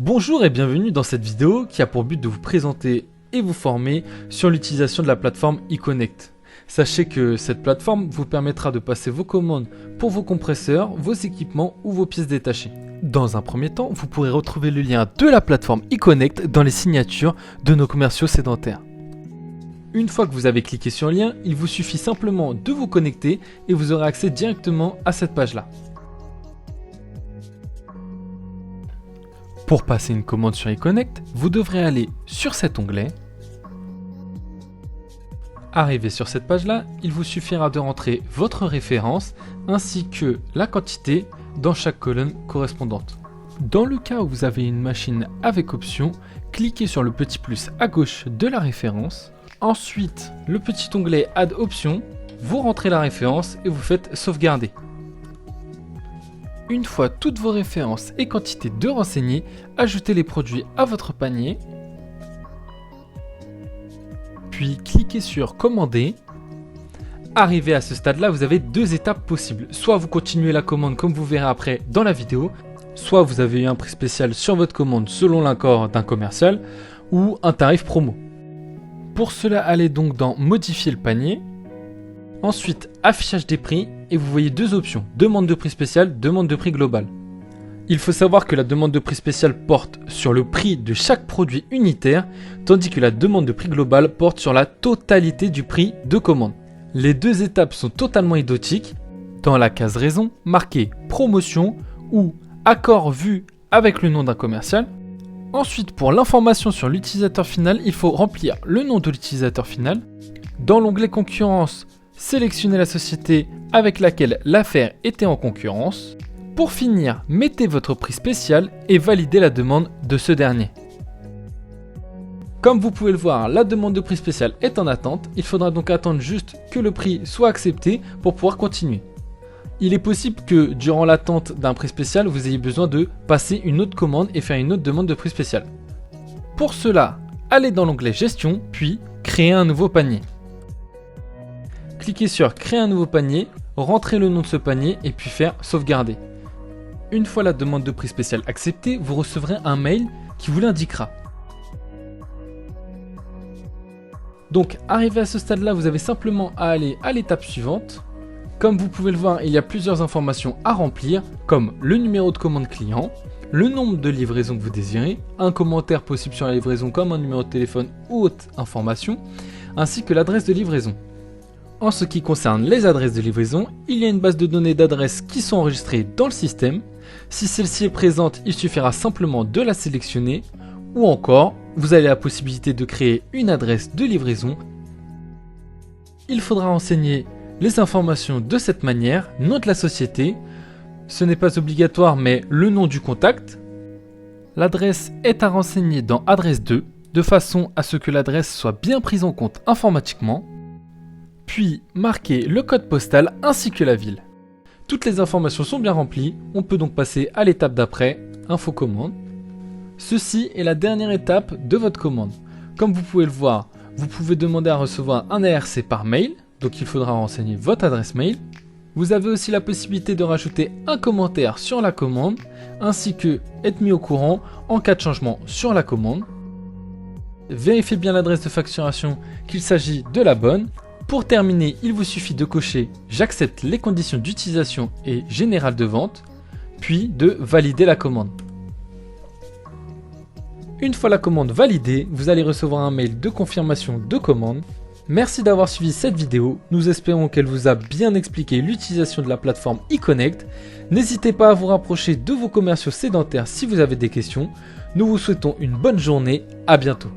Bonjour et bienvenue dans cette vidéo qui a pour but de vous présenter et vous former sur l'utilisation de la plateforme eConnect. Sachez que cette plateforme vous permettra de passer vos commandes pour vos compresseurs, vos équipements ou vos pièces détachées. Dans un premier temps, vous pourrez retrouver le lien de la plateforme eConnect dans les signatures de nos commerciaux sédentaires. Une fois que vous avez cliqué sur le lien, il vous suffit simplement de vous connecter et vous aurez accès directement à cette page-là. Pour passer une commande sur eConnect, vous devrez aller sur cet onglet. Arrivé sur cette page-là, il vous suffira de rentrer votre référence ainsi que la quantité dans chaque colonne correspondante. Dans le cas où vous avez une machine avec option, cliquez sur le petit plus à gauche de la référence. Ensuite, le petit onglet Add Option, vous rentrez la référence et vous faites sauvegarder. Une fois toutes vos références et quantités de renseignées, ajoutez les produits à votre panier. Puis cliquez sur Commander. Arrivé à ce stade-là, vous avez deux étapes possibles. Soit vous continuez la commande comme vous verrez après dans la vidéo, soit vous avez eu un prix spécial sur votre commande selon l'accord d'un commercial ou un tarif promo. Pour cela, allez donc dans Modifier le panier. Ensuite, affichage des prix et vous voyez deux options, demande de prix spécial, demande de prix global. Il faut savoir que la demande de prix spécial porte sur le prix de chaque produit unitaire, tandis que la demande de prix global porte sur la totalité du prix de commande. Les deux étapes sont totalement identiques. Dans la case raison, marquez promotion ou accord vu avec le nom d'un commercial. Ensuite, pour l'information sur l'utilisateur final, il faut remplir le nom de l'utilisateur final. Dans l'onglet concurrence, sélectionnez la société avec laquelle l'affaire était en concurrence. Pour finir, mettez votre prix spécial et validez la demande de ce dernier. Comme vous pouvez le voir, la demande de prix spécial est en attente. Il faudra donc attendre juste que le prix soit accepté pour pouvoir continuer. Il est possible que durant l'attente d'un prix spécial, vous ayez besoin de passer une autre commande et faire une autre demande de prix spécial. Pour cela, allez dans l'onglet Gestion, puis Créer un nouveau panier. Cliquez sur Créer un nouveau panier, rentrez le nom de ce panier et puis faire Sauvegarder. Une fois la demande de prix spécial acceptée, vous recevrez un mail qui vous l'indiquera. Donc, arrivé à ce stade-là, vous avez simplement à aller à l'étape suivante. Comme vous pouvez le voir, il y a plusieurs informations à remplir, comme le numéro de commande client, le nombre de livraisons que vous désirez, un commentaire possible sur la livraison comme un numéro de téléphone ou autre information, ainsi que l'adresse de livraison. En ce qui concerne les adresses de livraison, il y a une base de données d'adresses qui sont enregistrées dans le système. Si celle-ci est présente, il suffira simplement de la sélectionner, ou encore, vous avez la possibilité de créer une adresse de livraison. Il faudra renseigner les informations de cette manière, nom de la société, ce n'est pas obligatoire mais le nom du contact. L'adresse est à renseigner dans adresse 2, de façon à ce que l'adresse soit bien prise en compte informatiquement. Puis marquez le code postal ainsi que la ville. Toutes les informations sont bien remplies, on peut donc passer à l'étape d'après, info commande. Ceci est la dernière étape de votre commande. Comme vous pouvez le voir, vous pouvez demander à recevoir un ARC par mail, donc il faudra renseigner votre adresse mail. Vous avez aussi la possibilité de rajouter un commentaire sur la commande, ainsi que être mis au courant en cas de changement sur la commande. Vérifiez bien l'adresse de facturation qu'il s'agit de la bonne. Pour terminer, il vous suffit de cocher « J'accepte les conditions d'utilisation et générale de vente », puis de valider la commande. Une fois la commande validée, vous allez recevoir un mail de confirmation de commande. Merci d'avoir suivi cette vidéo, nous espérons qu'elle vous a bien expliqué l'utilisation de la plateforme eConnect. N'hésitez pas à vous rapprocher de vos commerciaux sédentaires si vous avez des questions. Nous vous souhaitons une bonne journée, à bientôt.